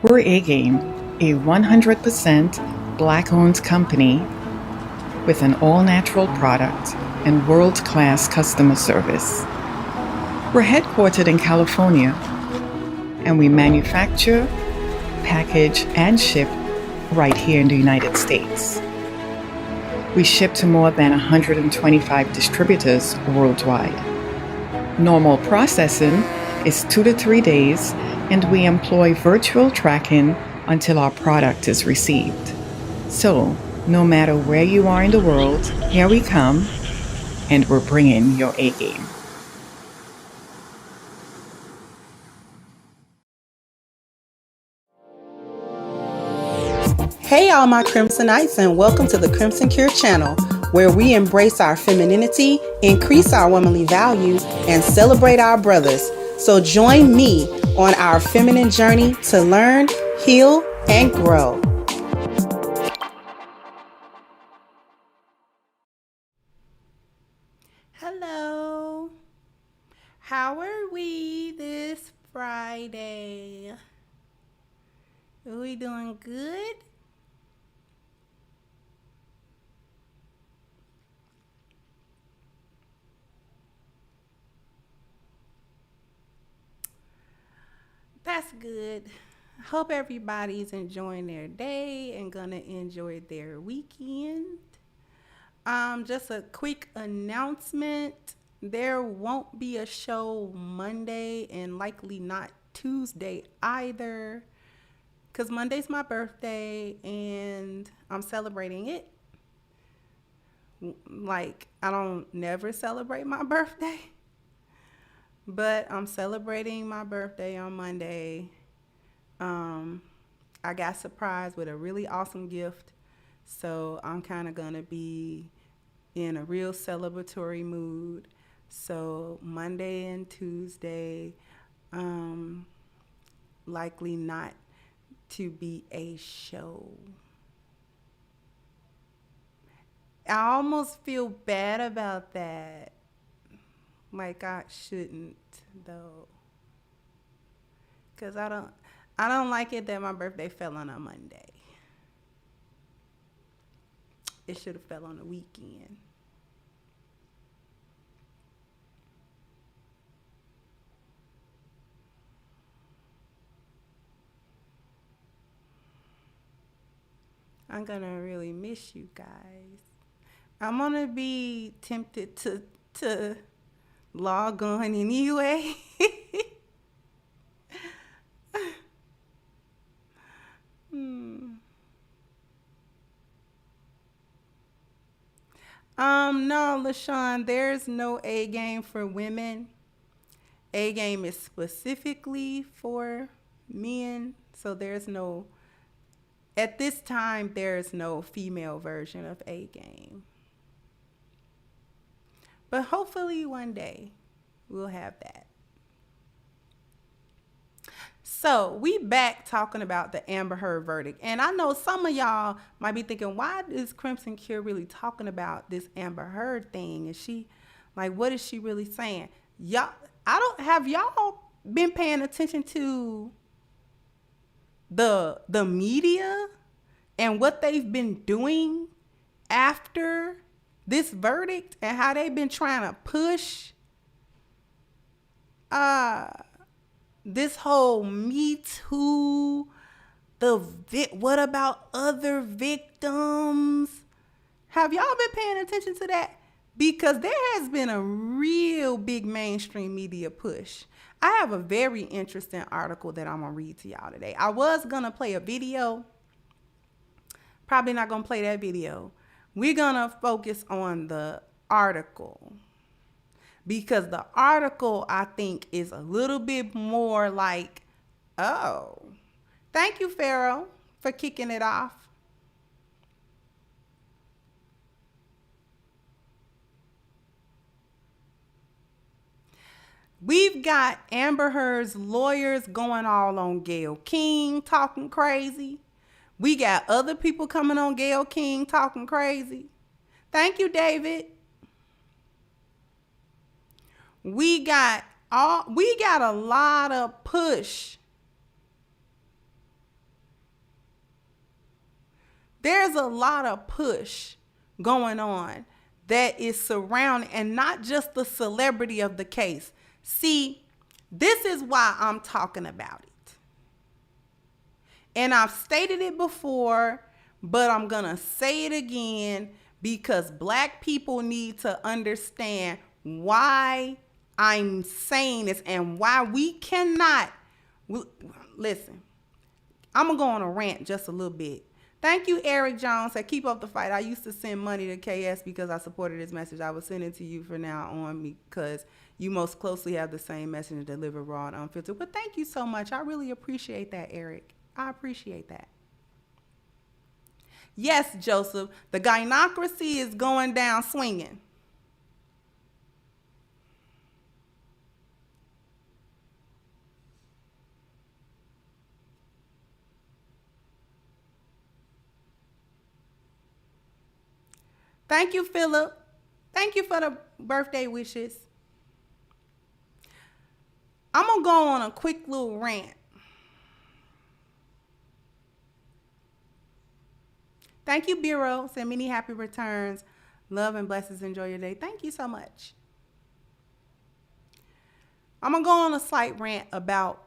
We're A-Game, a 100% Black-owned company with an all-natural product and world-class customer service. We're headquartered in California, and we manufacture, package, and ship right here in the United States. We ship to more than 125 distributors worldwide. Normal processing is 2 to 3 days, and we employ virtual tracking until our product is received. So, no matter where you are in the world, here we come, and we're bringing your A-game. Hey all my Crimsonites, and welcome to the Crimson Cure channel, where we embrace our femininity, increase our womanly values, and celebrate our brothers. So join me on our feminine journey to learn, heal, and grow. Hello. How are we this Friday? Are we doing good? That's good. Hope everybody's enjoying their day and gonna enjoy their weekend. Just a quick announcement. There won't be a show Monday and likely not Tuesday either. Because Monday's my birthday and I'm celebrating it. Like, I don't never celebrate my birthday. But I'm celebrating my birthday on Monday. I got surprised with a really awesome gift. So I'm kind of going to be in a real celebratory mood. So Monday and Tuesday, likely not to be a show. I almost feel bad about that. Like I shouldn't though. Cause I don't like it that my birthday fell on a Monday. It should have fell on a weekend. I'm gonna really miss you guys. I'm gonna be tempted to log on anyway. No, LaShawn, there's no A game for women. A game is specifically for men, so there's no, at this time, there's no female version of A game. But hopefully one day we'll have that. So we back talking about the Amber Heard verdict. And I know some of y'all might be thinking, why is Crimson Cure really talking about this Amber Heard thing? Is she, like, what is she really saying? Have y'all been paying attention to the media and what they've been doing after this verdict and how they've been trying to push this whole MeToo, what about other victims? Have y'all been paying attention to that? Because there has been a real big mainstream media push. I have a very interesting article that I'm going to read to y'all today. I was going to play a video. Probably not going to play that video. We're going to focus on the article. Because the article, I think, is a little bit more like, oh, thank you, Pharaoh, for kicking it off. We've got Amber Heard's lawyers going all on Gayle King, talking crazy. We got other people coming on Gayle King, talking crazy. Thank you, David. We got a lot of push. There's a lot of push going on that is surrounding, and not just the celebrity of the case. See, this is why I'm talking about it. And I've stated it before, but I'm going to say it again because Black people need to understand why I'm saying this and why we cannot. Listen, I'm going to go on a rant just a little bit. Thank you, Eric Jones. I keep up the fight. I used to send money to KS because I supported his message. I will send it to you for now on because you most closely have the same message delivered raw and unfiltered. But thank you so much. I really appreciate that, Eric. I appreciate that. Yes, Joseph, the gynocracy is going down swinging. Thank you, Philip. Thank you for the birthday wishes. I'm going to go on a quick little rant. Thank you, Bureau. Send many happy returns. Love and blessings. Enjoy your day. Thank you so much. I'm going to go on a slight rant about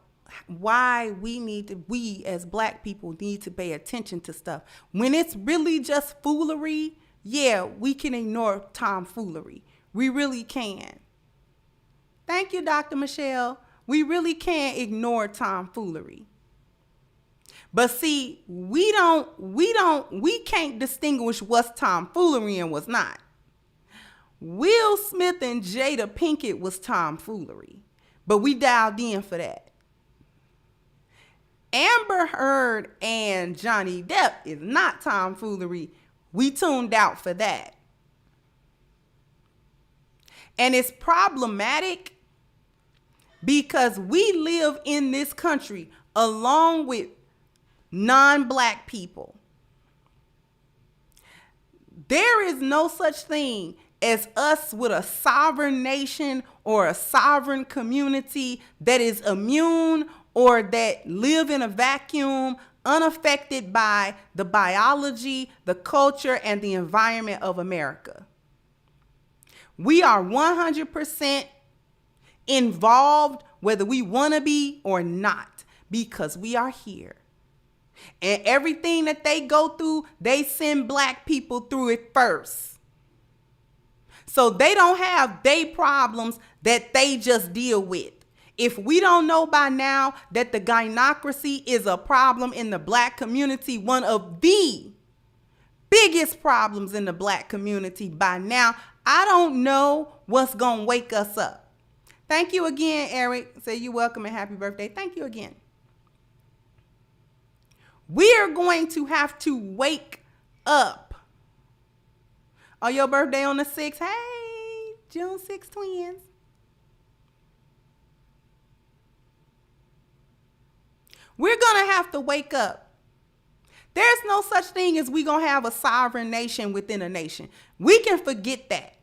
why we as Black people need to pay attention to stuff. When it's really just foolery, yeah, we can ignore tomfoolery. We really can. Thank you, Dr. Michelle. We really can't ignore tomfoolery. But see, we can't distinguish what's tomfoolery and what's not. Will Smith and Jada Pinkett was tomfoolery, but we dialed in for that. Amber Heard and Johnny Depp is not tomfoolery. We tuned out for that. And it's problematic because we live in this country along with non-black people. There is no such thing as us with a sovereign nation or a sovereign community that is immune or that live in a vacuum unaffected by the biology, the culture, and the environment of America. We are 100% involved whether we want to be or not because we are here. And everything that they go through, they send black people through it first. So they don't have their problems that they just deal with. If we don't know by now that the gynocracy is a problem in the black community, one of the biggest problems in the black community by now, I don't know what's going to wake us up. Thank you again, Eric. Say you're welcome and happy birthday. Thank you again. We are going to have to wake up. Oh, your birthday on the 6th? Hey, June 6th twins. We're going to have to wake up. There's no such thing as we going to have a sovereign nation within a nation. We can forget that.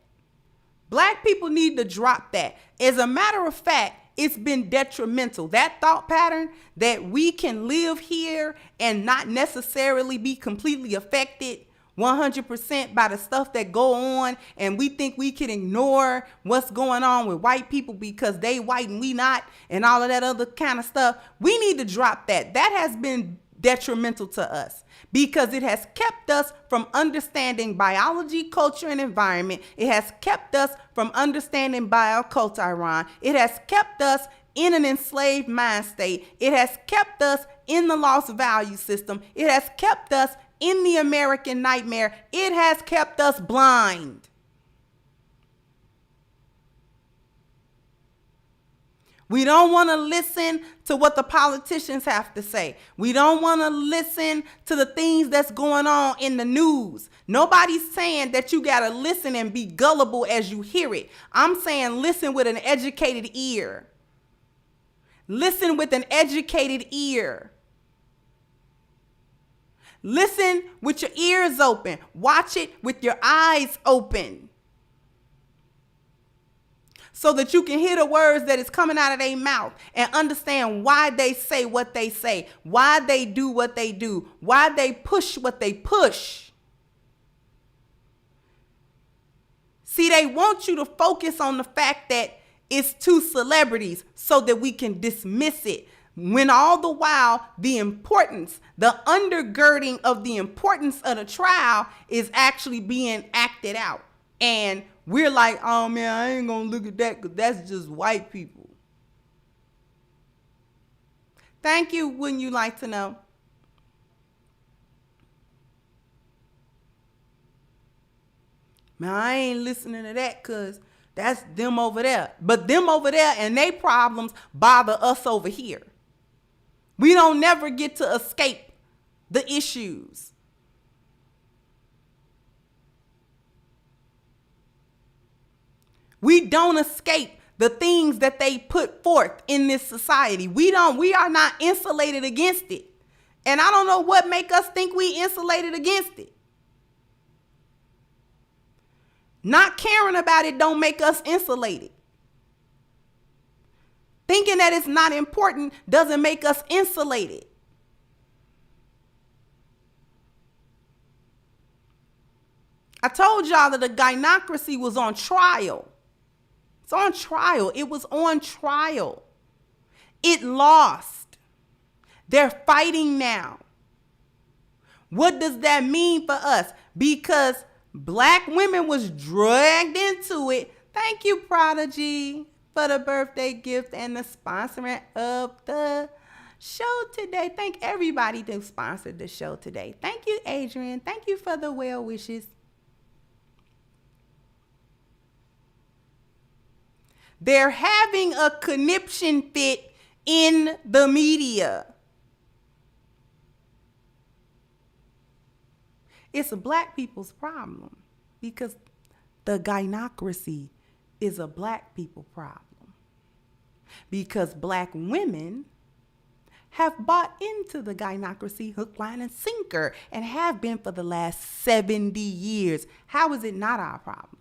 Black people need to drop that. As a matter of fact, it's been detrimental. That thought pattern that we can live here and not necessarily be completely affected 100% by the stuff that go on, and we think we can ignore what's going on with white people because they white and we not, and all of that other kind of stuff. We need to drop that. That has been detrimental to us because it has kept us from understanding biology, culture, and environment. It has kept us from understanding bioculture. It has kept us in an enslaved mind state. It has kept us in the lost value system. It has kept us in the American nightmare. It has kept us blind. We don't want to listen to what the politicians have to say. We don't want to listen to the things that's going on in the news. Nobody's saying that you got to listen and be gullible as you hear it. I'm saying listen with an educated ear. Listen with an educated ear. Listen with your ears open. Watch it with your eyes open. So that you can hear the words that is coming out of their mouth and understand why they say what they say, why they do what they do, why they push what they push. See, they want you to focus on the fact that it's two celebrities so that we can dismiss it. When all the while the importance, the undergirding of the importance of the trial is actually being acted out. And we're like, oh man, I ain't gonna look at that because that's just white people. Thank you, wouldn't you like to know? Man, I ain't listening to that because that's them over there. But them over there and their problems bother us over here. We don't never get to escape the issues. We don't escape the things that they put forth in this society. We are not insulated against it. And I don't know what make us think we insulated against it. Not caring about it don't make us insulated. Thinking that it's not important doesn't make us insulated. I told y'all that the gynocracy was on trial. It's on trial. It was on trial. It lost. They're fighting now. What does that mean for us? Because black women was dragged into it. Thank you, Prodigy, for the birthday gift and the sponsoring of the show today. Thank everybody who sponsored the show today. Thank you, Adrian. Thank you for the well wishes. They're having a conniption fit in the media. It's a black people's problem because the gynocracy is a black people problem. Because black women have bought into the gynocracy hook, line, and sinker and have been for the last 70 years. How is it not our problem?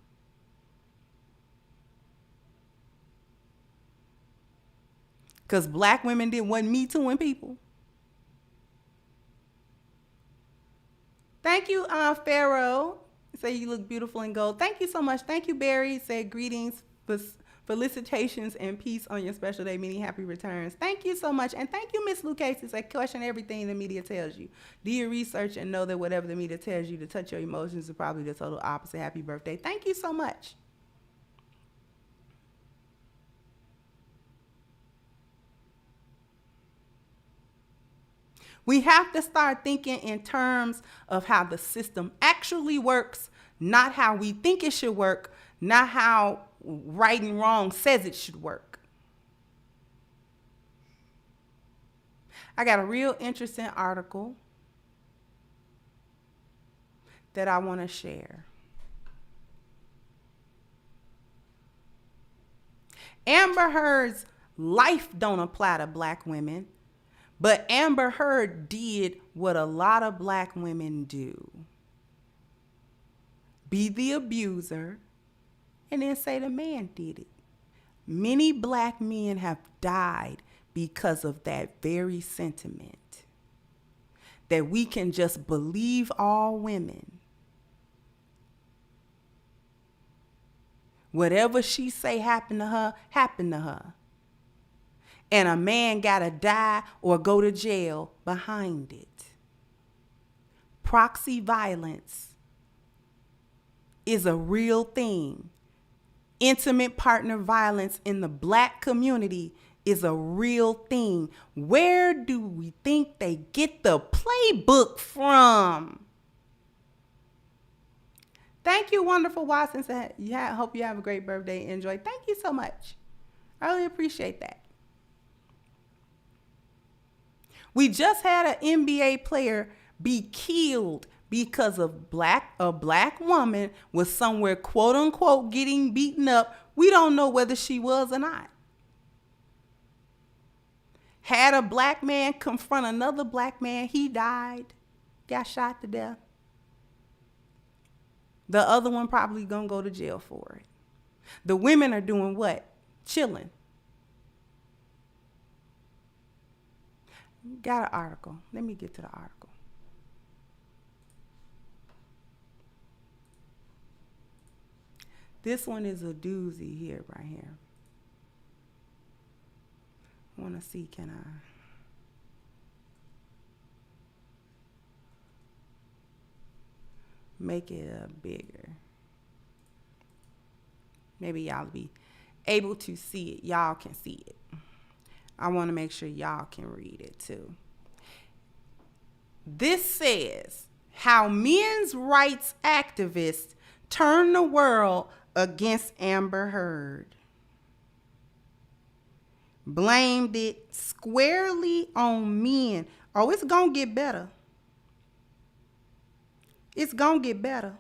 Because black women didn't want MeTooing people. Thank you, Pharaoh. Say you look beautiful in gold. Thank you so much. Thank you, Barry. Said greetings, felicitations, and peace on your special day. Many happy returns. Thank you so much. And thank you, Miss Lucas. Say question everything the media tells you. Do your research and know that whatever the media tells you to touch your emotions is probably the total opposite. Happy birthday. Thank you so much. We have to start thinking in terms of how the system actually works, not how we think it should work, not how right and wrong says it should work. I got a real interesting article that I want to share. Amber Heard's life don't apply to black women. But Amber Heard did what a lot of black women do. Be the abuser and then say the man did it. Many black men have died because of that very sentiment. That we can just believe all women. Whatever she say happened to her, happened to her. And a man gotta die or go to jail behind it. Proxy violence is a real thing. Intimate partner violence in the black community is a real thing. Where do we think they get the playbook from? Thank you, wonderful Watson. Hope you have a great birthday. Enjoy. Thank you so much. I really appreciate that. We just had an NBA player be killed because of a black woman was somewhere, quote unquote, getting beaten up. We don't know whether she was or not. Had a black man confront another black man, he died, got shot to death. The other one probably gonna go to jail for it. The women are doing what? Chilling. Got an article. Let me get to the article. This one is a doozy here, right here. I want to see, can I? Make it bigger. Maybe y'all be able to see it. Y'all can see it. I want to make sure y'all can read it too. This says how men's rights activists turn the world against Amber Heard. Blamed it squarely on men. Oh, it's going to get better. It's going to get better.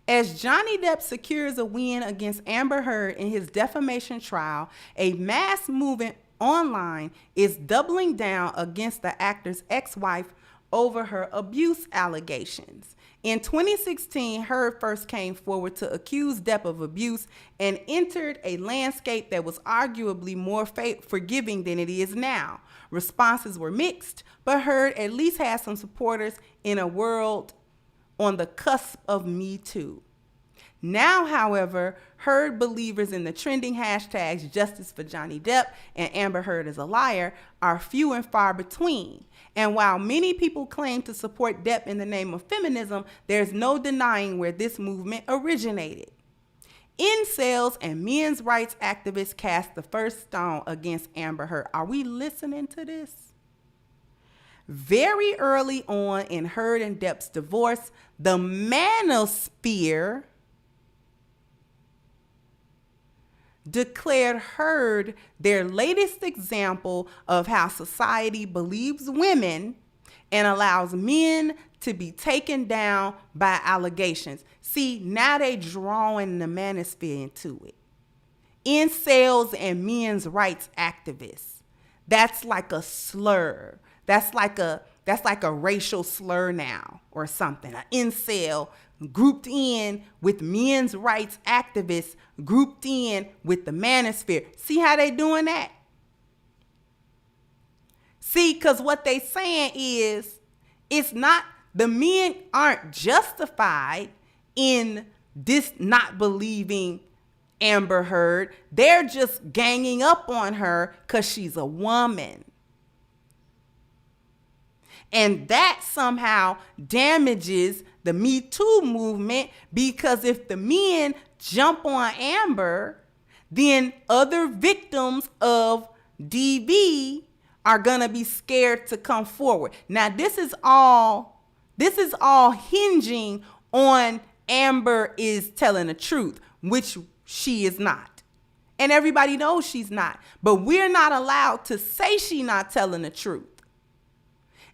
As Johnny Depp secures a win against Amber Heard in his defamation trial, a mass movement online is doubling down against the actor's ex-wife over her abuse allegations. In 2016, Heard first came forward to accuse Depp of abuse and entered a landscape that was arguably more forgiving than it is now. Responses were mixed, but Heard at least has some supporters in a world on the cusp of MeToo. Now, however, Heard believers in the trending hashtags Justice for Johnny Depp and Amber Heard is a liar are few and far between. And while many people claim to support Depp in the name of feminism, there's no denying where this movement originated. Incels and men's rights activists cast the first stone against Amber Heard. Are we listening to this? Very early on in Heard and Depp's divorce, the Manosphere declared Heard their latest example of how society believes women and allows men to be taken down by allegations. See, now they drawing the Manosphere into it. Incels and men's rights activists. That's like a slur. That's like a racial slur now or something. An incel grouped in with men's rights activists, grouped in with the Manosphere. See how they doing that? See, because what they saying is, it's not, the men aren't justified in this not believing Amber Heard. They're just ganging up on her because she's a woman. And that somehow damages the MeToo movement, because if the men jump on Amber, then other victims of DV are going to be scared to come forward. Now, this is all hinging on Amber is telling the truth, which she is not. And everybody knows she's not. But we're not allowed to say she's not telling the truth.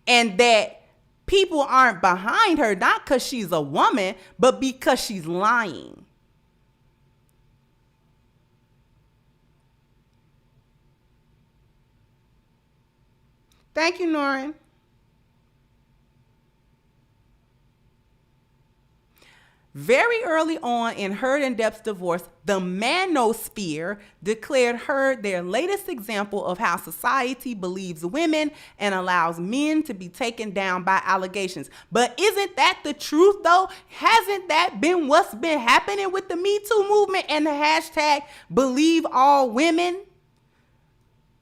And that people aren't behind her, not because she's a woman, but because she's lying. Thank you, Norrin. Very early on in Heard and Depp's divorce, the Manosphere declared Heard their latest example of how society believes women and allows men to be taken down by allegations. But isn't that the truth, though? Hasn't that been what's been happening with the Me Too movement and the hashtag Believe All Women?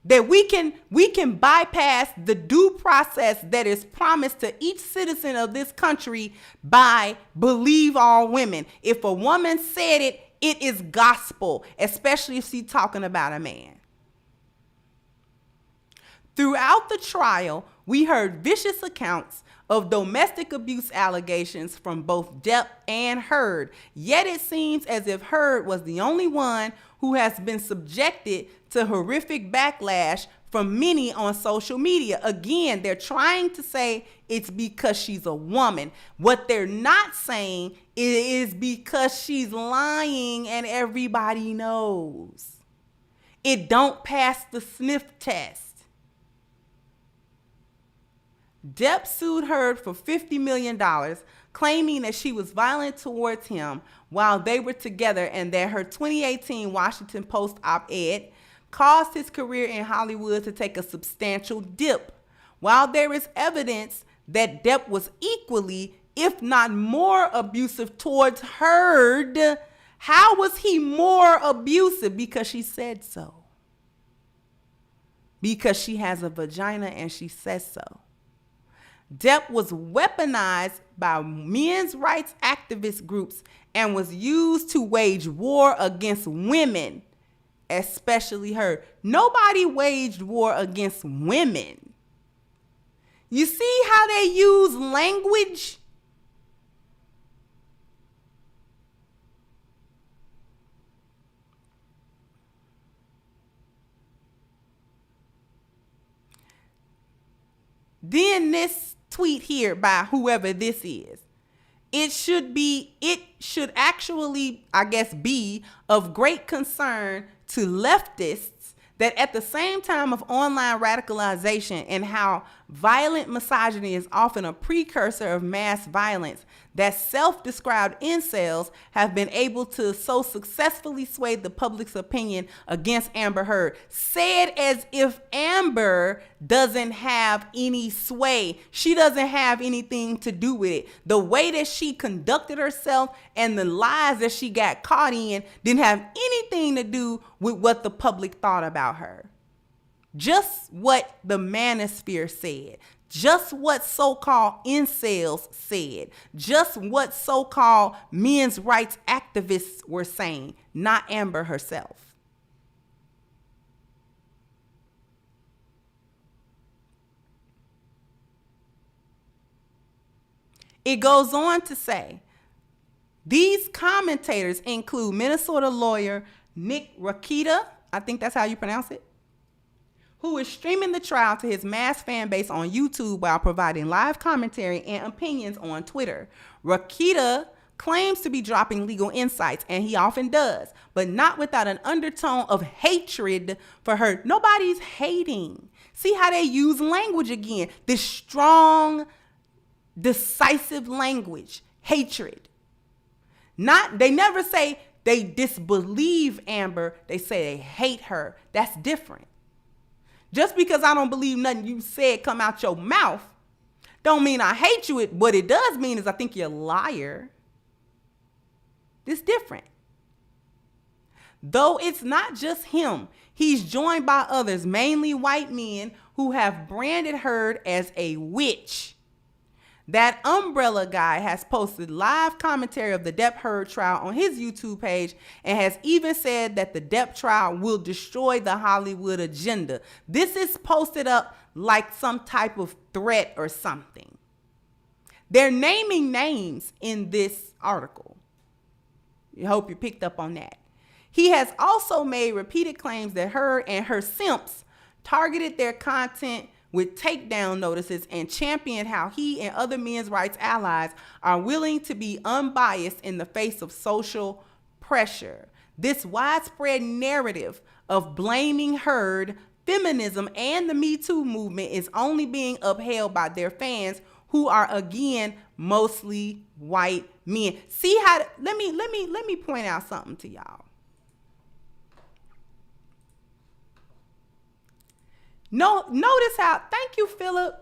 That we can bypass the due process that is promised to each citizen of this country by Believe All Women. If a woman said it, it is gospel, especially if she's talking about a man. Throughout the trial, we heard vicious accounts of domestic abuse allegations from both Depp and Heard. Yet it seems as if Heard was the only one who has been subjected to horrific backlash from many on social media. Again, they're trying to say it's because she's a woman. What they're not saying is because she's lying and everybody knows. It don't pass the sniff test. Depp sued Heard for $50 million, claiming that she was violent towards him while they were together and that her 2018 Washington Post op-ed caused his career in Hollywood to take a substantial dip. While there is evidence that Depp was equally, if not more, abusive towards Heard, how was he more abusive? Because she said so. Because she has a vagina and she says so. Depp was weaponized by men's rights activist groups and was used to wage war against women, especially Heard. Nobody waged war against women. You see how they use language? Then this tweet here by whoever this is. It should actually, I guess, be of great concern to leftists that at the same time of online radicalization and how violent misogyny is often a precursor of mass violence, that self-described incels have been able to so successfully sway the public's opinion against Amber Heard. Said as if Amber doesn't have any sway. She doesn't have anything to do with it. The way that she conducted herself and the lies that she got caught in didn't have anything to do with what the public thought about her. Just what the manosphere said. Just what so-called incels said. Just what so-called men's rights activists were saying, not Amber herself. It goes on to say, these commentators include Minnesota lawyer Nick Rakita, I think that's how you pronounce it, who is streaming the trial to his mass fan base on YouTube while providing live commentary and opinions on Twitter. Rakita claims to be dropping legal insights, and he often does, but not without an undertone of hatred for her. Nobody's hating. See how they use language again. This strong, decisive language. Hatred. They never say they disbelieve Amber. They say they hate her. That's different. Just because I don't believe nothing you said come out your mouth don't mean I hate you. What it does mean is I think you're a liar. It's different. Though it's not just him, he's joined by others, mainly white men, who have branded Heard as a witch. That Umbrella guy has posted live commentary of the Depp Heard trial on his YouTube page and has even said that the Depp trial will destroy the Hollywood agenda. This is posted up like some type of threat or something. They're naming names in this article. I hope you picked up on that. He has also made repeated claims that Heard and her simps targeted their content with takedown notices and championed how he and other men's rights allies are willing to be unbiased in the face of social pressure. This widespread narrative of blaming Heard, feminism, and the MeToo movement is only being upheld by their fans, who are again mostly white men. See how? Let me point out something to y'all. No, notice how, thank you, Philip.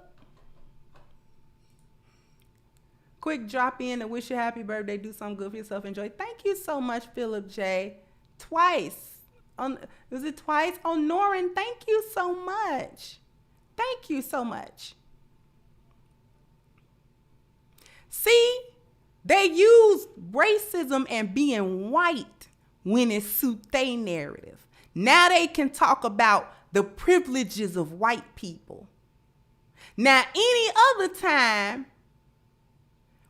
Quick drop in to wish you happy birthday. Do something good for yourself. Enjoy. Thank you so much, Philip J. Twice. Was it twice? Oh, Norin, thank you so much. Thank you so much. See, they use racism and being white when it suits their narrative. Now they can talk about the privileges of white people. Now, any other time,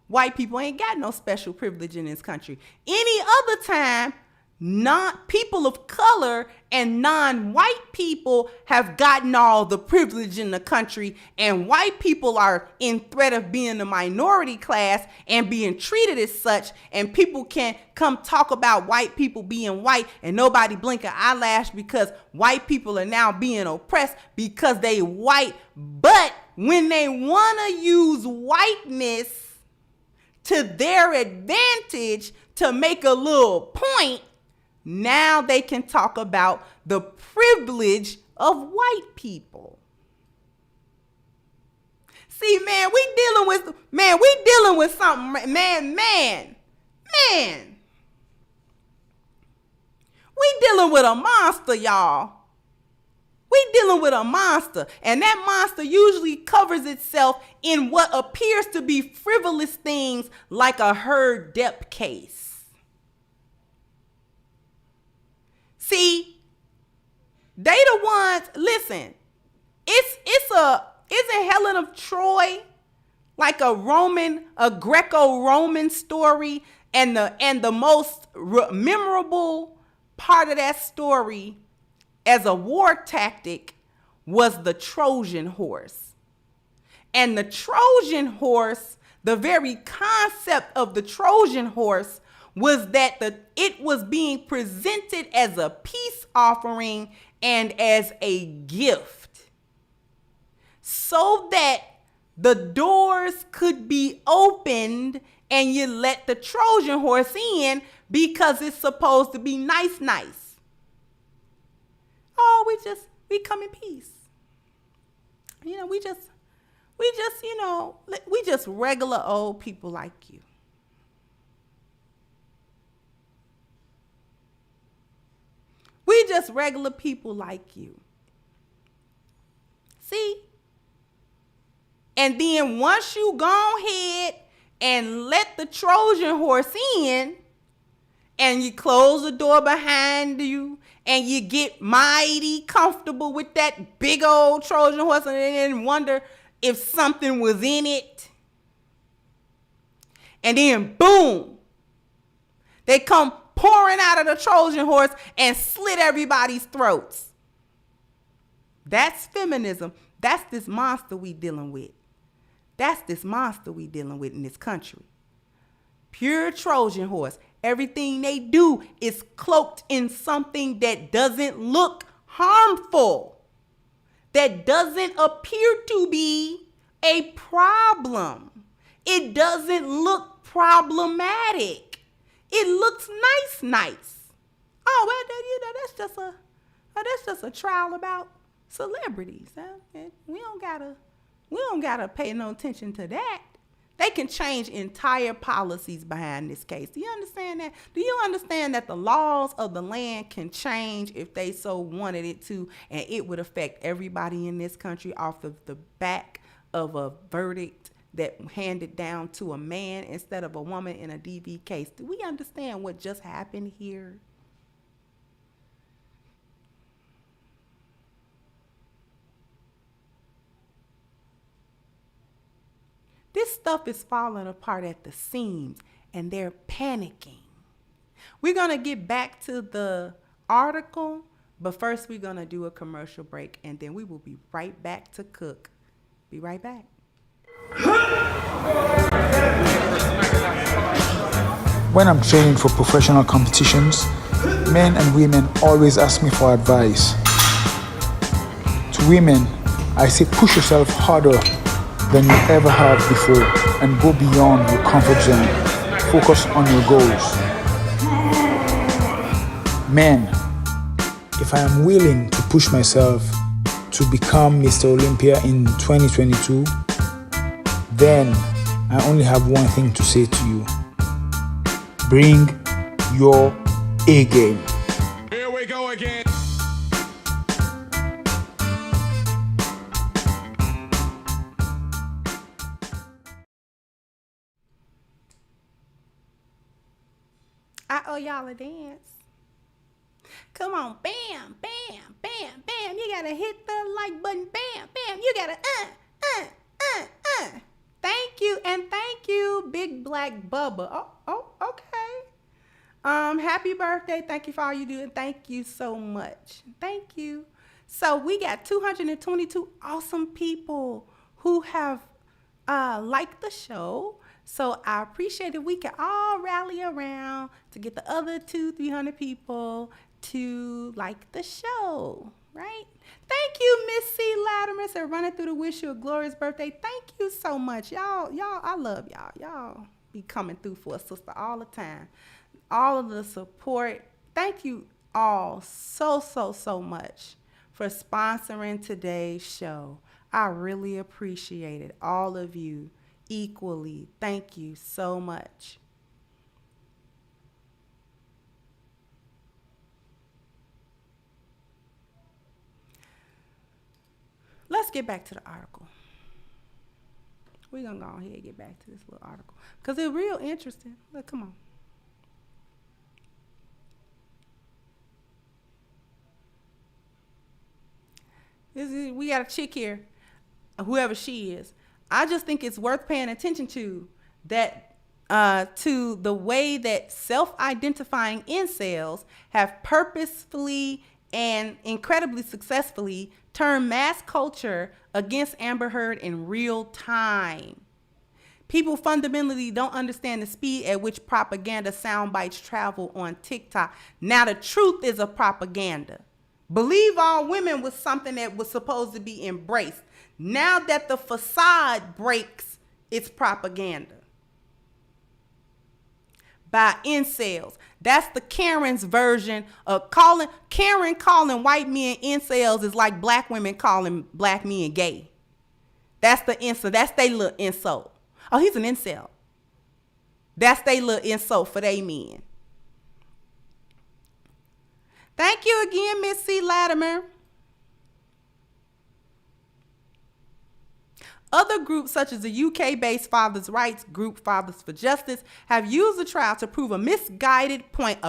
white people ain't got no special privilege in this country. Any other time, people of color and non-white people have gotten all the privilege in the country, and white people are in threat of being the minority class and being treated as such, and people can come talk about white people being white and nobody blink an eyelash because white people are now being oppressed because they white. But when they want to use whiteness to their advantage to make a little point, now they can talk about the privilege of white people. See, man, we dealing with something, man. We dealing with a monster, y'all. We dealing with a monster, and that monster usually covers itself in what appears to be frivolous things like a Heard Depp case. See, they the ones, listen, isn't Helen of Troy like a Greco-Roman story, and the most memorable part of that story as a war tactic was the Trojan horse. And the Trojan horse, the very concept of the Trojan horse was that it was being presented as a peace offering and as a gift, so that the doors could be opened and you let the Trojan horse in because it's supposed to be nice. Oh, we come in peace. We just regular old people like you. We just regular people like you. See? And then once you go ahead and let the Trojan horse in, and you close the door behind you, and you get mighty comfortable with that big old Trojan horse, and then wonder if something was in it. And then boom, they come pouring out of the Trojan horse and slit everybody's throats. That's feminism. That's this monster we dealing with. That's this monster we dealing with in this country. Pure Trojan horse. Everything they do is cloaked in something that doesn't look harmful, that doesn't appear to be a problem. It doesn't look problematic. It looks nice. Oh, well, that's just a trial about celebrities. Huh? We don't gotta pay no attention to that. They can change entire policies behind this case. Do you understand that? Do you understand that the laws of the land can change if they so wanted it to, and it would affect everybody in this country off of the back of a verdict that handed down to a man instead of a woman in a DV case? Do we understand what just happened here? This stuff is falling apart at the seams, and they're panicking. We're going to get back to the article, but first we're going to do a commercial break, and then we will be right back to cook. Be right back. When I'm training for professional competitions, men and women always ask me for advice. To women, I say push yourself harder than you ever have before and go beyond your comfort zone. Focus on your goals. Men, if I am willing to push myself to become Mr. Olympia in 2022, then I only have one thing to say to you. Bring your A game. Here we go again. I owe y'all a dance. Come on, bam, bam, bam, bam. You gotta hit the like button, bam, bam. You gotta Thank you, Big Black Bubba. Oh, okay. Happy birthday. Thank you for all you do, and thank you so much. Thank you. So we got 222 awesome people who have liked the show. So I appreciate it. We can all rally around to get the other 200-300 people to like the show, right? Thank you, Miss C. Latimer, for running through to wish you a glorious birthday. Thank you so much. Y'all, I love y'all. Y'all be coming through for a sister all the time. All of the support. Thank you all so much for sponsoring today's show. I really appreciate it. All of you equally. Thank you so much. Let's get back to the article. We're going to go ahead and get back to this little article because it's real interesting. Look, come on. We got a chick here, whoever she is. I just think it's worth paying attention to that, to the way that self-identifying incels have purposefully and incredibly successfully turned mass culture against Amber Heard in real time. People fundamentally don't understand the speed at which propaganda sound bites travel on TikTok. Now, the truth is a propaganda. Believe all women was something that was supposed to be embraced. Now that the facade breaks, it's propaganda. By incels. That's the Karen's version of calling white men incels is like black women calling black men gay. That's the insult. That's their little insult. Oh, he's an incel. That's their little insult for they men. Thank you again, Miss C. Latimer. Other groups, such as the UK-based Fathers' Rights group Fathers for Justice, have used the trial to prove a misguided point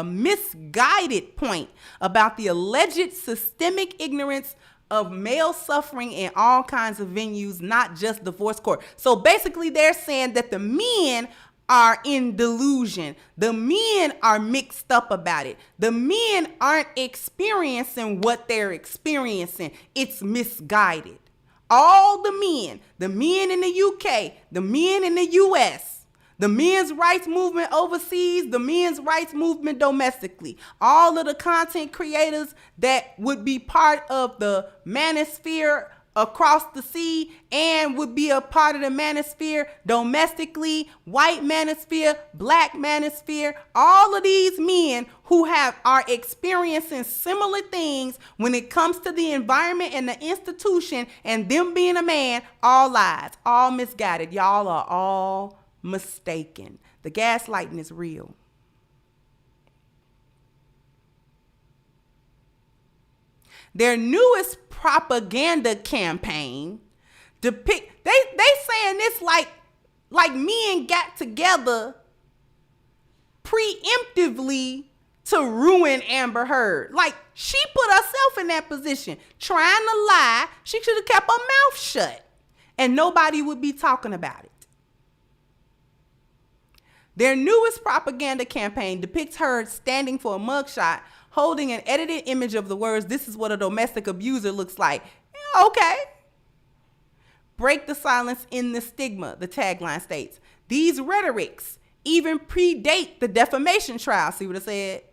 about the alleged systemic ignorance of male suffering in all kinds of venues, not just divorce court. So basically, they're saying that the men are in delusion. The men are mixed up about it. The men aren't experiencing what they're experiencing. It's misguided. All the men in the UK, the men in the US, the men's rights movement overseas, the men's rights movement domestically, all of the content creators that would be part of the manosphere across the sea and would be a part of the manosphere domestically, white manosphere, black manosphere, all of these men who are experiencing similar things when it comes to the environment and the institution and them being a man, all lies, all misguided. Y'all are all mistaken. The gaslighting is real. Their newest propaganda campaign they saying this like men got together preemptively to ruin Amber Heard. Like, she put herself in that position, trying to lie. She should have kept her mouth shut and nobody would be talking about it. Their newest propaganda campaign depicts Heard standing for a mugshot, holding an edited image of the words, "This is what a domestic abuser looks like." Okay. Break the silence in the stigma, the tagline states. These rhetorics even predate the defamation trial. See what I said?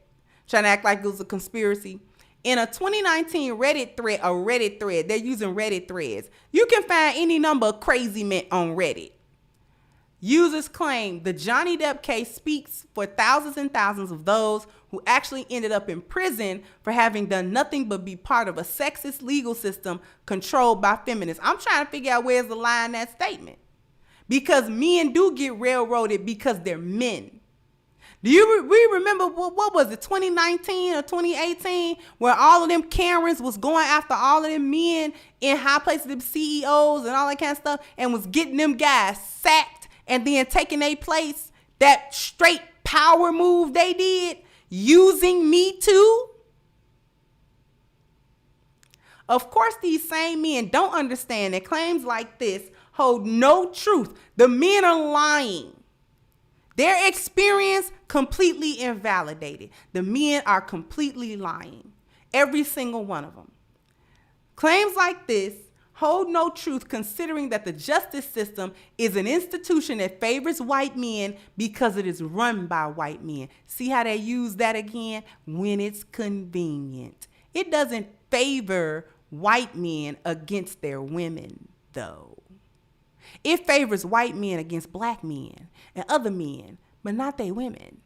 Trying to act like it was a conspiracy. In a 2019 Reddit thread, they're using Reddit threads. You can find any number of crazy men on Reddit. Users claim the Johnny Depp case speaks for thousands and thousands of those who actually ended up in prison for having done nothing but be part of a sexist legal system controlled by feminists. I'm trying to figure out where's the lie in that statement. Because men do get railroaded because they're men. We remember, what was it, 2019 or 2018, where all of them Karens was going after all of them men in high places, them CEOs and all that kind of stuff, and was getting them guys sacked and then taking their place? That straight power move they did using MeToo. Of course, these same men don't understand that claims like this hold no truth. The men are lying. Their experience completely invalidated. The men are completely lying. Every single one of them. Claims like this hold no truth, considering that the justice system is an institution that favors white men because it is run by white men. See how they use that again? When it's convenient. It doesn't favor white men against their women, though. It favors white men against black men and other men, but not their women.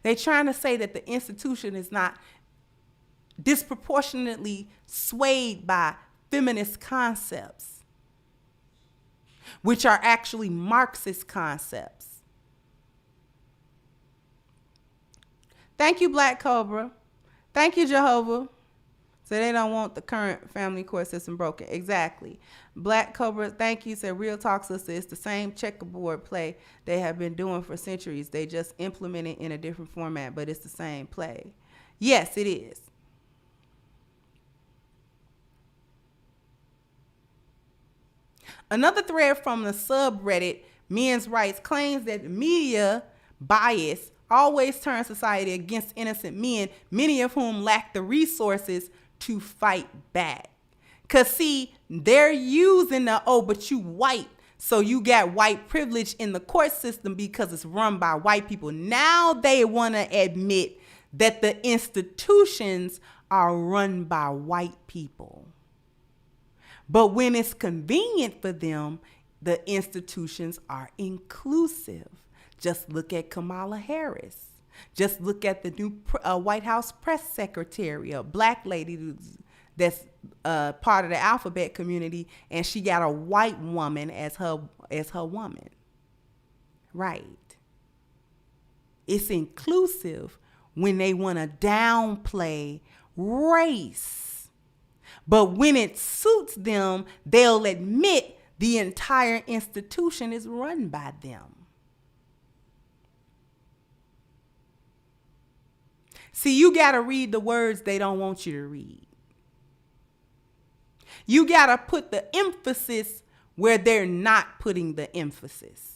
They're trying to say that the institution is not disproportionately swayed by feminist concepts, which are actually Marxist concepts. Thank you, Black Cobra. Thank you, Jehovah. So they don't want the current family court system broken. Exactly. Black Cobra, thank you. Said Real Talk, sister, it's the same checkerboard play they have been doing for centuries. They just implement it in a different format, but it's the same play. Yes, it is. Another thread from the subreddit Men's Rights claims that media bias always turns society against innocent men, many of whom lack the resources to fight back. Because, see, they're using the, oh, but you white, So you got white privilege in the court system because it's run by white people. Now they want to admit that the institutions are run by white people. But when it's convenient for them, the institutions are inclusive. Just look at Kamala Harris. Just look at the new White House press secretary, a black lady that's part of the alphabet community, and she got a white woman as her woman. Right. It's inclusive when they want to downplay race. But when it suits them, they'll admit the entire institution is run by them. See, you got to read the words they don't want you to read. You got to put the emphasis where they're not putting the emphasis.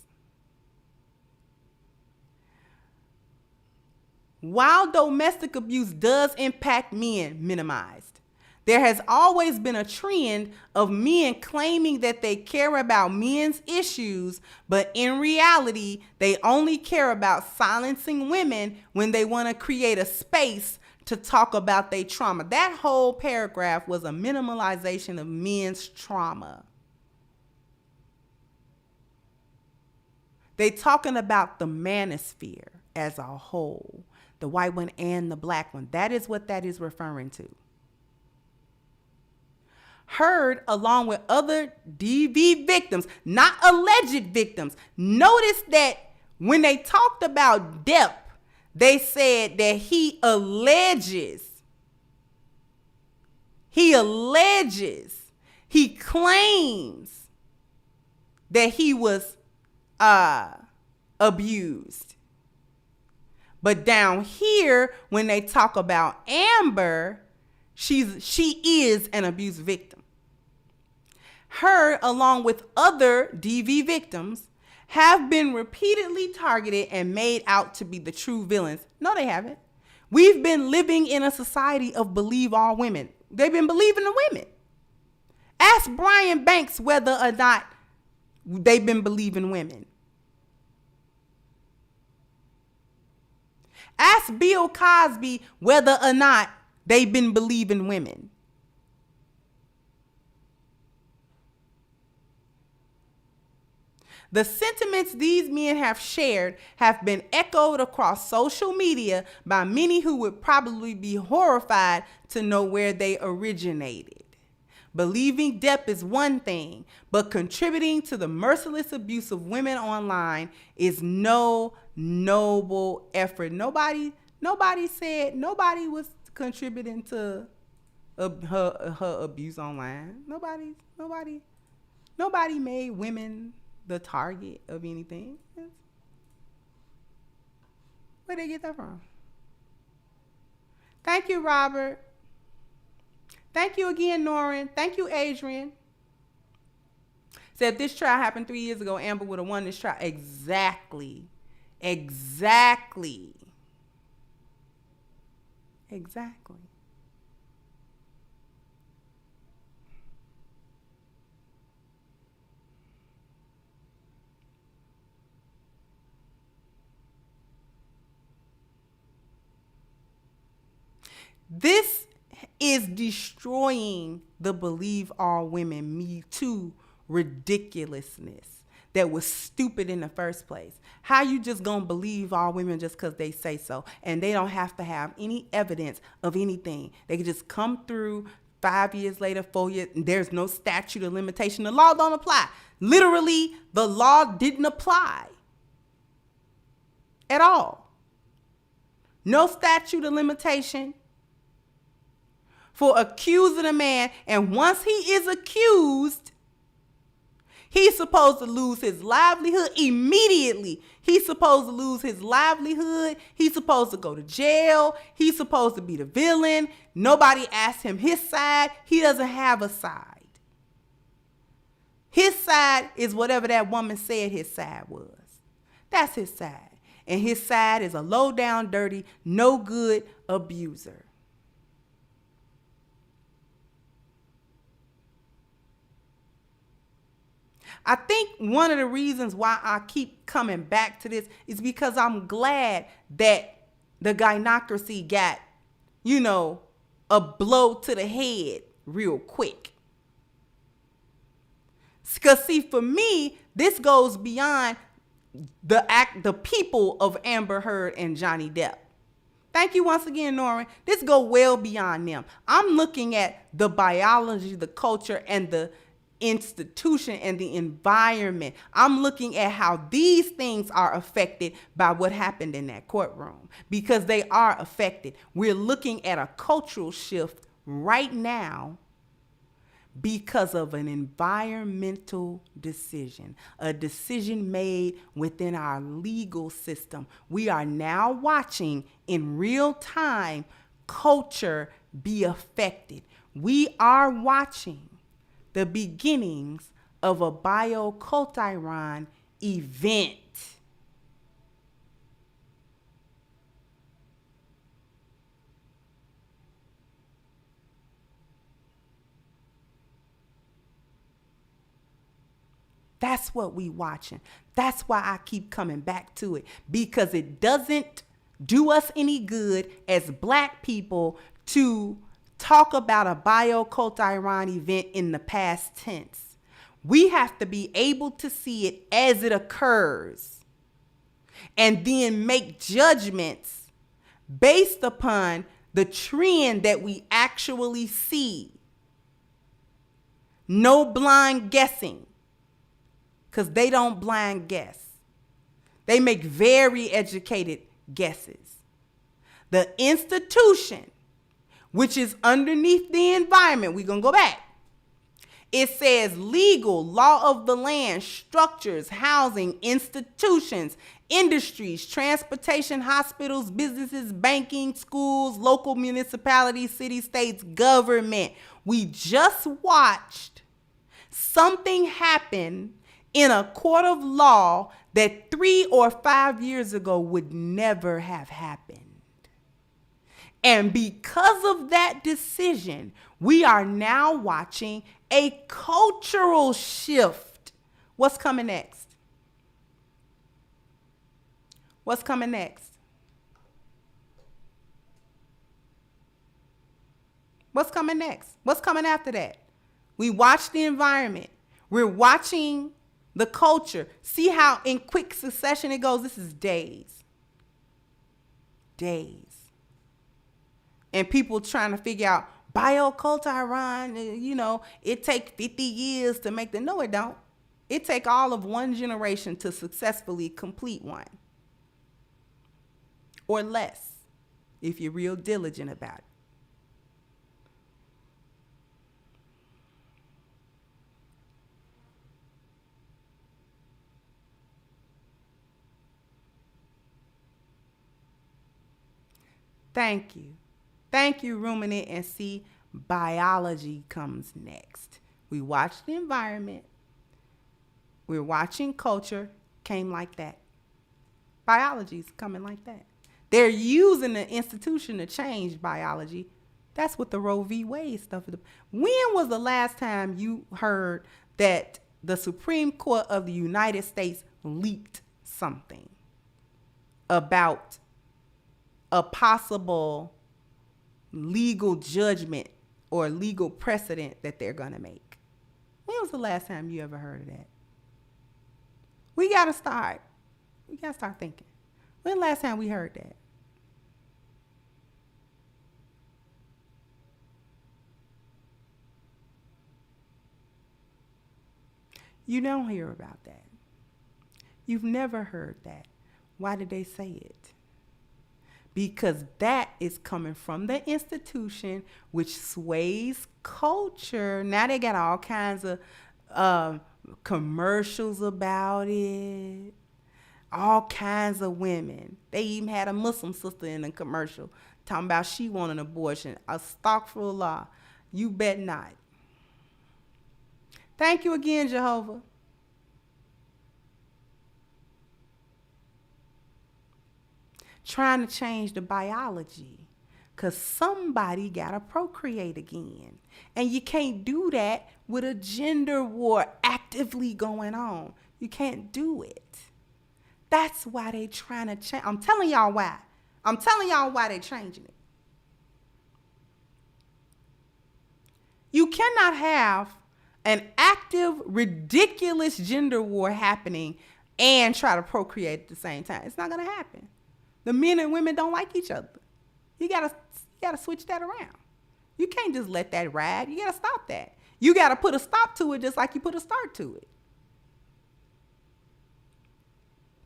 While domestic abuse does impact men, minimized, there has always been a trend of men claiming that they care about men's issues, but in reality, they only care about silencing women when they want to create a space to talk about their trauma. That whole paragraph was a minimalization of men's trauma. They talking about the manosphere as a whole, the white one and the black one. That is what that is referring to. Heard along with other DV victims, not alleged victims. Notice that when they talked about Depp, they said that he alleges, he claims that he was abused. But down here, when they talk about Amber, she is an abuse victim. Her, along with other DV victims, have been repeatedly targeted and made out to be the true villains. No, they haven't. We've been living in a society of believe all women. They've been believing the women. Ask Brian Banks whether or not they've been believing women. Ask Bill Cosby whether or not they've been believing women. The sentiments these men have shared have been echoed across social media by many who would probably be horrified to know where they originated. Believing Depp is one thing, but contributing to the merciless abuse of women online is no noble effort. Nobody said nobody was contributing to her abuse online. Nobody made women the target of anything. Where'd they get that from? Thank you, Robert. Thank you again, Norin. Thank you, Adrian. Said if this trial happened 3 years ago, Amber would have won this trial. Exactly. This is destroying the believe all women MeToo ridiculousness that was stupid in the first place. How you just gonna believe all women just because they say so, and they don't have to have any evidence of anything? They can just come through 5 years later, 4 years, and there's no statute of limitation. The law don't apply. Literally, the law didn't apply at all. No statute of limitation for accusing a man, and once he is accused, he's supposed to lose his livelihood immediately. He's supposed to lose his livelihood. He's supposed to go to jail. He's supposed to be the villain. Nobody asked him his side. He doesn't have a side. His side is whatever that woman said his side was. That's his side. And his side is a low down, dirty, no good abuser. I think one of the reasons why I keep coming back to this is because I'm glad that the gynocracy got, a blow to the head real quick. Because see, for me, this goes beyond the people of Amber Heard and Johnny Depp. Thank you once again, Norman. This go well beyond them. I'm looking at the biology, the culture, and the institution and the environment. I'm looking at how these things are affected by what happened in that courtroom, because they are affected. We're looking at a cultural shift right now because of an environmental decision, a decision made within our legal system. We are now watching in real time culture be affected. We are watching the beginnings of a bioculturon event. That's what we watching. That's why I keep coming back to it, because it doesn't do us any good as Black people to talk about a bioculturon event in the past tense. We have to be able to see it as it occurs and then make judgments based upon the trend that we actually see. No blind guessing. Because they don't blind guess. They make very educated guesses. The institution, which is underneath the environment, we're going to go back. It says legal, law of the land, structures, housing, institutions, industries, transportation, hospitals, businesses, banking, schools, local municipalities, cities, states, government. We just watched something happen in a court of law that 3 or 5 years ago would never have happened. And because of that decision, we are now watching a cultural shift. What's coming next? What's coming next? What's coming next? What's coming after that? We watch the environment. We're watching the culture. See how in quick succession it goes? This is days. Days. And people trying to figure out bioculturon, it take 50 years to make the. No, it don't. It take all of one generation to successfully complete one. Or less, if you're real diligent about it. Thank you. Thank you, ruminate and see. Biology comes next. We watch the environment. We're watching culture. Came like that. Biology's coming like that. They're using the institution to change biology. That's what the Roe v. Wade stuff is. When was the last time you heard that the Supreme Court of the United States leaked something about a possible legal judgment or legal precedent that they're going to make? When was the last time you ever heard of that? We got to start thinking. When the last time we heard that? You don't hear about that. You've never heard that. Why did they say it? Because that is coming from the institution which sways culture. Now they got all kinds of commercials about it. All kinds of women. They even had a Muslim sister in a commercial talking about she wanted an abortion. Astaghfirullah. You bet not. Thank you again, Jehovah. Trying to change the biology. because somebody got to procreate again. And you can't do that with a gender war actively going on. You can't do it. That's why they trying to change. I'm telling y'all why. I'm telling y'all why they changing it. You cannot have an active, ridiculous gender war happening and try to procreate at the same time. It's not going to happen. The men and women don't like each other. You gotta switch that around. You can't just let that ride. You gotta stop that. You gotta put a stop to it just like you put a start to it.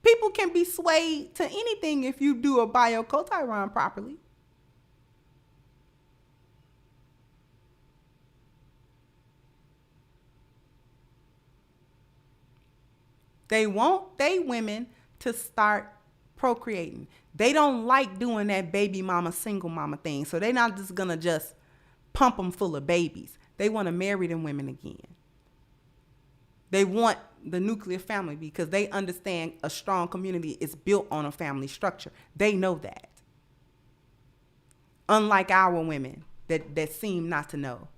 People can be swayed to anything if you do a bio-Chiron properly. They want they women to start procreating. They don't like doing that baby mama, single mama thing. So they're not just going to just pump them full of babies. They want to marry them women again. They want the nuclear family because they understand a strong community is built on a family structure. They know that. Unlike our women that seem not to know.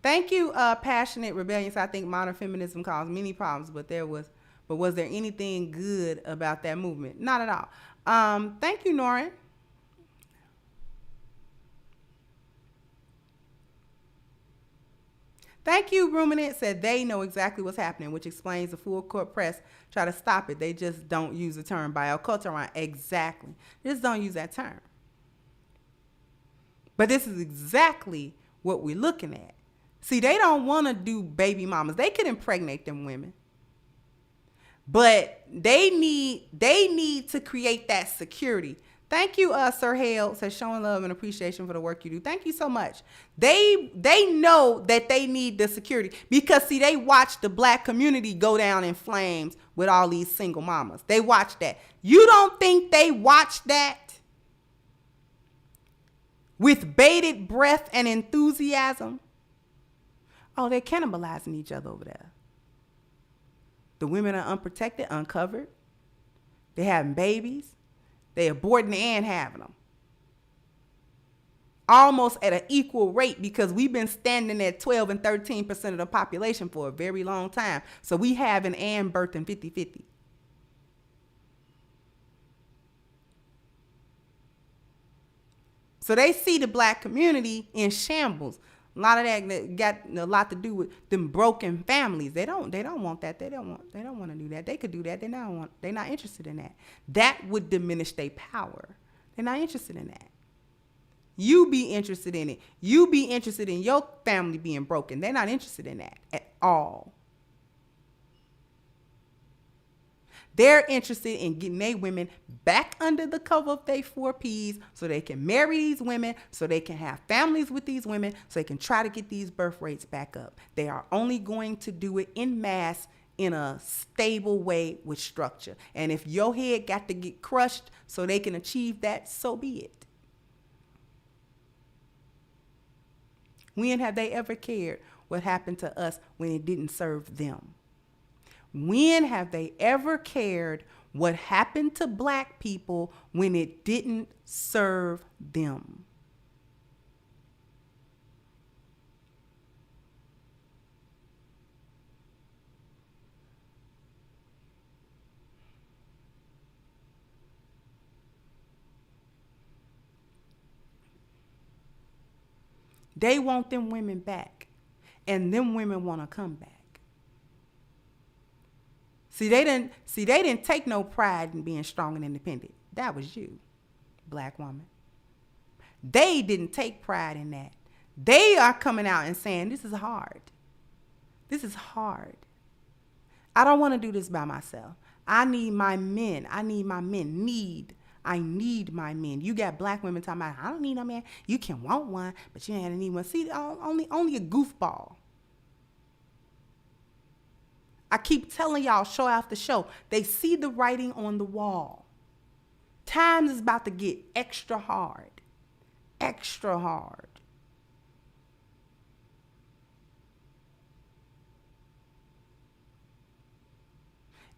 Thank you, Passionate Rebellion. I think modern feminism caused many problems, but was there anything good about that movement? Not at all. Thank you, Norin. Thank you, Ruminant said they know exactly what's happening, which explains the full court press try to stop it. They just don't use the term bio-Chiron. Exactly. Just don't use that term. But this is exactly what we're looking at. See, they don't want to do baby mamas. They could impregnate them women. But they need to create that security. Thank you, Sir Hale, says showing love and appreciation for the work you do. Thank you so much. They know that they need the security because, see, they watch the black community go down in flames with all these single mamas. They watch that. You don't think they watch that with bated breath and enthusiasm? Oh, they're cannibalizing each other over there. The women are unprotected, uncovered. They're having babies. They're aborting and having them. Almost at an equal rate because we've been standing at 12 and 13% of the population for a very long time. So we having and birthing 50-50. So they see the black community in shambles. A lot of that got a lot to do with them broken families. They don't want that. They don't want to do that. They could do that. They're not interested in that. That would diminish their power. They're not interested in that. You be interested in it. You be interested in your family being broken. They're not interested in that at all. They're interested in getting their women back under the cover of their 4Ps so they can marry these women, so they can have families with these women, so they can try to get these birth rates back up. They are only going to do it en masse in a stable way with structure. And if your head got to get crushed so they can achieve that, so be it. When have they ever cared what happened to us when it didn't serve them? When have they ever cared what happened to black people when it didn't serve them? They want them women back, and them women want to come back. See, they didn't take no pride in being strong and independent. That was you, black woman. They didn't take pride in that. They are coming out and saying, this is hard. This is hard. I don't want to do this by myself. I need my men. I need my men. I need my men. You got black women talking about, I don't need no man. You can want one, but you ain't need one. See, only a goofball. I keep telling y'all show after show, they see the writing on the wall. Times is about to get extra hard. Extra hard.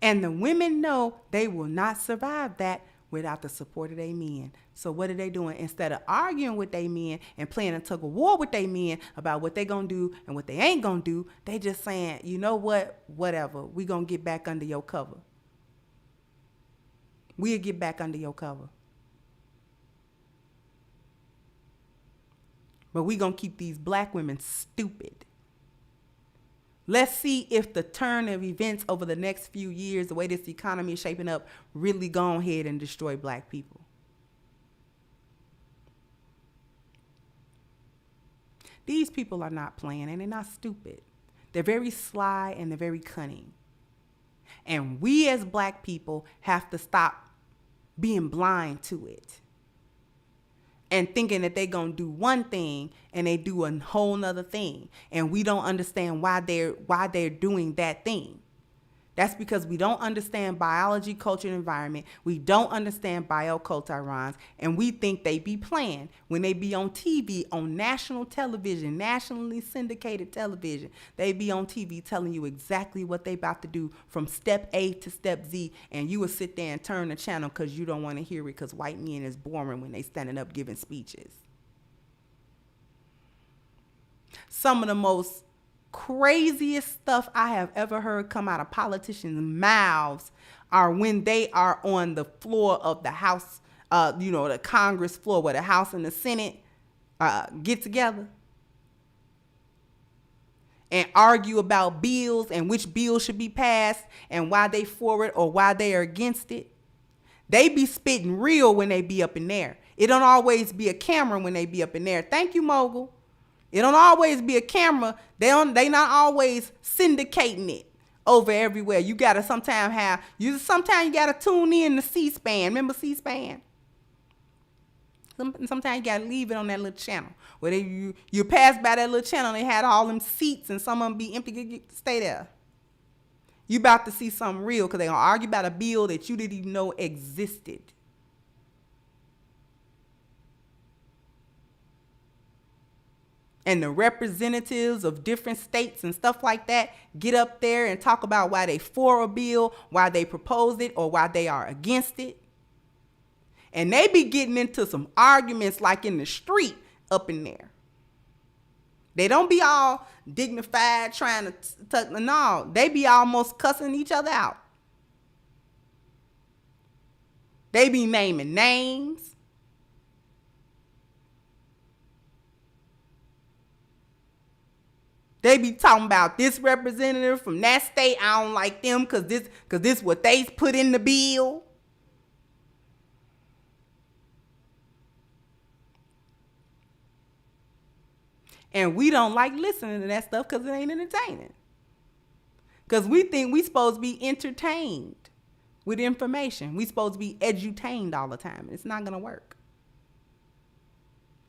And the women know they will not survive that without the support of their men. So what are they doing? Instead of arguing with their men and playing a tug of war with their men about what they gonna do and what they ain't gonna do, they just saying, you know what, whatever, we gonna get back under your cover. We'll get back under your cover. But we gonna keep these black women stupid. Let's see if the turn of events over the next few years, the way this economy is shaping up, really go ahead and destroy black people. These people are not playing, and they're not stupid. They're very sly and they're very cunning. And we as black people have to stop being blind to it and thinking that they're going to do one thing and they do a whole nother thing. And we don't understand why they're doing that thing. That's because we don't understand biology, culture, and environment. We don't understand bioculturons, and we think they be playing when they be on TV, on national television, nationally syndicated television. They be on TV telling you exactly what they about to do from step A to step Z, and you will sit there and turn the channel because you don't want to hear it because white men is boring when they standing up giving speeches. Some of the most craziest stuff I have ever heard come out of politicians' mouths are when they are on the floor of the House, the Congress floor where the House and the Senate get together and argue about bills and which bill should be passed and why they for it or why they are against it. They be spitting real when they be up in there. It don't always be a camera when they be up in there. Thank you, Mogul. It don't always be a camera. They not always syndicating it over everywhere. You gotta sometimes you gotta tune in to C-SPAN. Remember C-SPAN? Sometimes you gotta leave it on that little channel where you pass by that little channel. They had all them seats and some of them be empty. Stay there. You about to see something real because they gonna argue about a bill that you didn't even know existed. And the representatives of different states and stuff like that get up there and talk about why they for a bill, why they proposed it, or why they are against it. And they be getting into some arguments like in the street up in there. They don't be all dignified trying to no, they be almost cussing each other out. They be naming names. They be talking about this representative from that state. I don't like them because this what they put in the bill. And we don't like listening to that stuff because it ain't entertaining. Because we think we supposed to be entertained with information. We supposed to be edutained all the time. It's not going to work.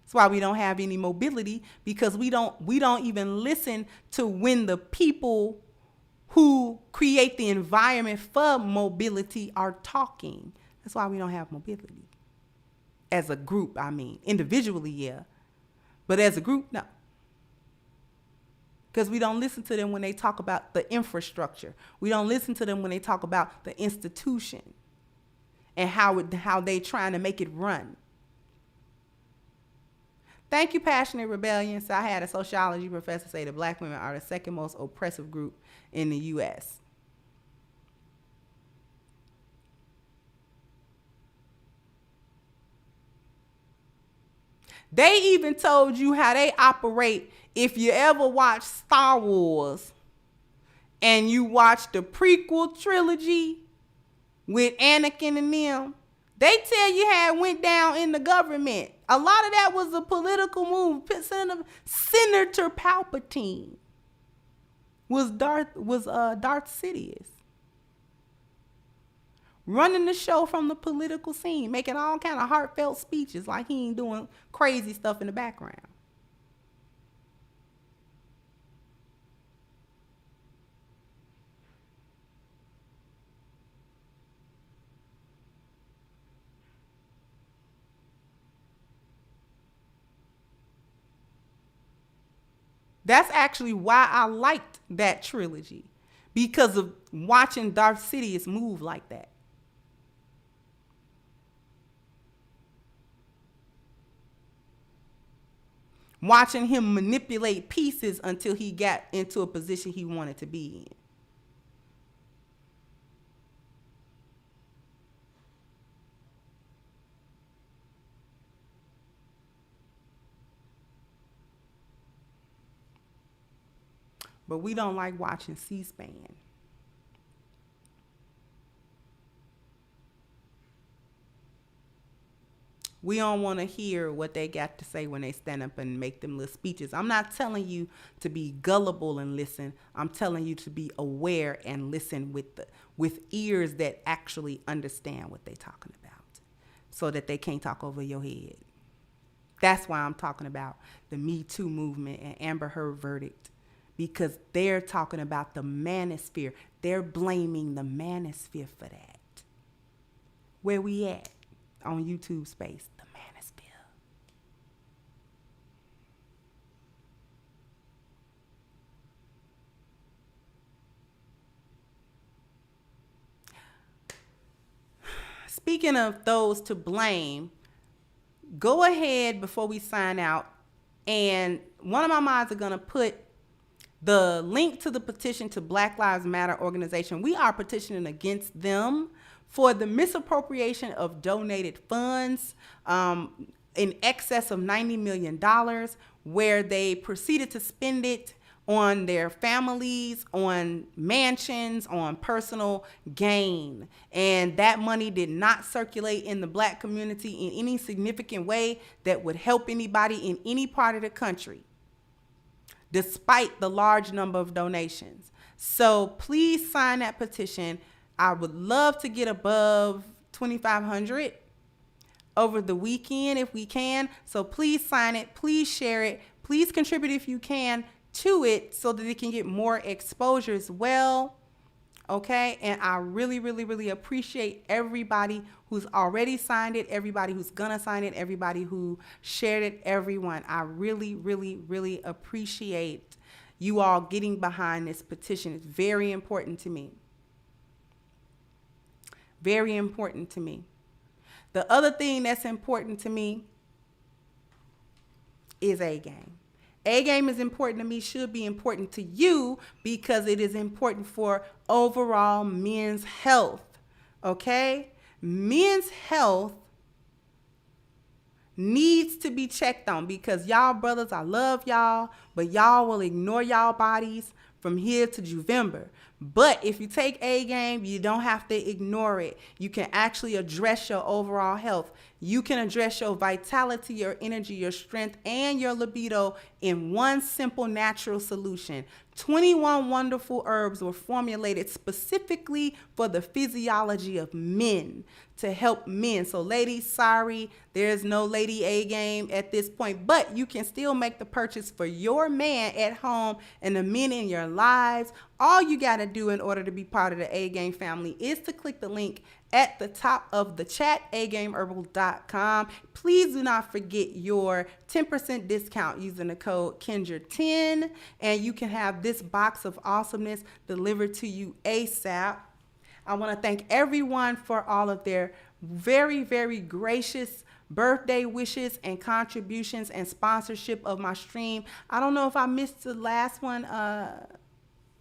That's why we don't have any mobility, because we don't even listen to when the people who create the environment for mobility are talking. That's why we don't have mobility. As a group, I mean. Individually, yeah. But as a group, no. Because we don't listen to them when they talk about the infrastructure. We don't listen to them when they talk about the institution and how they trying to make it run. Thank you, Passionate Rebellion. So I had a sociology professor say that black women are the second most oppressive group in the U.S. They even told you how they operate if you ever watch Star Wars and you watch the prequel trilogy with Anakin and them. They tell you how it went down in the government. A lot of that was a political move. Senator Palpatine was Darth Sidious, running the show from the political scene, making all kind of heartfelt speeches like he ain't doing crazy stuff in the background. That's actually why I liked that trilogy, because of watching Darth Sidious move like that. watching him manipulate pieces until he got into a position he wanted to be in. But we don't like watching C-SPAN. We don't want to hear what they got to say when they stand up and make them little speeches. I'm not telling you to be gullible and listen. I'm telling you to be aware and listen with ears that actually understand what they're talking about, so that they can't talk over your head. That's why I'm talking about the MeToo movement and Amber Heard verdict, because they're talking about the manosphere. They're blaming the manosphere for that. Where we at on YouTube space? The manosphere. Speaking of those to blame, go ahead before we sign out, and one of my mods are going to put the link to the petition to Black Lives Matter organization. We are petitioning against them for the misappropriation of donated funds in excess of $90 million, where they proceeded to spend it on their families, on mansions, on personal gain. And that money did not circulate in the Black community in any significant way that would help anybody in any part of the country, despite the large number of donations. So please sign that petition. I would love to get above 2,500 over the weekend if we can. So please sign it. Please share it. Please contribute if you can to it so that it can get more exposure as well. Okay. And I really, really, really appreciate everybody who's already signed it, everybody who's gonna sign it, everybody who shared it, everyone. I really, really, really appreciate you all getting behind this petition. It's very important to me. Very important to me. The other thing that's important to me is A-game. A-game is important to me, should be important to you, because it is important for overall men's health. Okay? Men's health needs to be checked on, because y'all brothers, I love y'all, but y'all will ignore y'all bodies from here to November. But if you take A-game, you don't have to ignore it. You can actually address your overall health. You can address your vitality, your energy, your strength, and your libido in one simple natural solution. 21 wonderful herbs were formulated specifically for the physiology of men, to help men. So ladies, sorry, there's no lady A-game at this point, but you can still make the purchase for your man at home and the men in your lives. All you got to do in order to be part of the A-game family is to click the link at the top of the chat, agameherbal.com. Please do not forget your 10% discount using the code Kendra10, and you can have this box of awesomeness delivered to you ASAP. I want to thank everyone for all of their very, very gracious birthday wishes and contributions and sponsorship of my stream. I don't know if I missed the last one.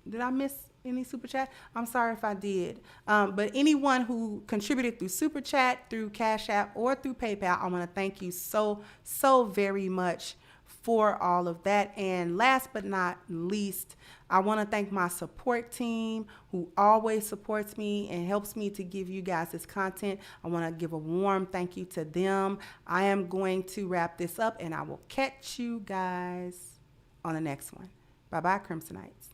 Did I miss any super chat? I'm sorry if I did. But anyone who contributed through super chat, through Cash App, or through PayPal, I want to thank you so, so very much for all of that. And last but not least, I want to thank my support team who always supports me and helps me to give you guys this content. I want to give a warm thank you to them. I am going to wrap this up, and I will catch you guys on the next one. Bye-bye, Crimsonites.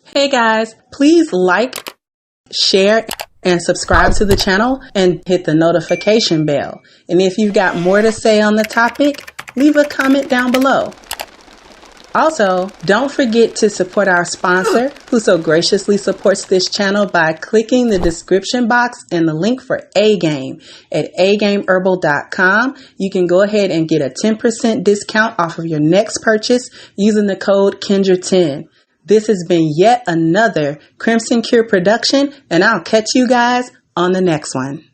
Hey guys, please like, share, and subscribe to the channel and hit the notification bell. And if you've got more to say on the topic, leave a comment down below. Also, don't forget to support our sponsor, who so graciously supports this channel, by clicking the description box and the link for A-Game at agameherbal.com. You can go ahead and get a 10% discount off of your next purchase using the code Kendra10. This has been yet another Crimson Cure production, and I'll catch you guys on the next one.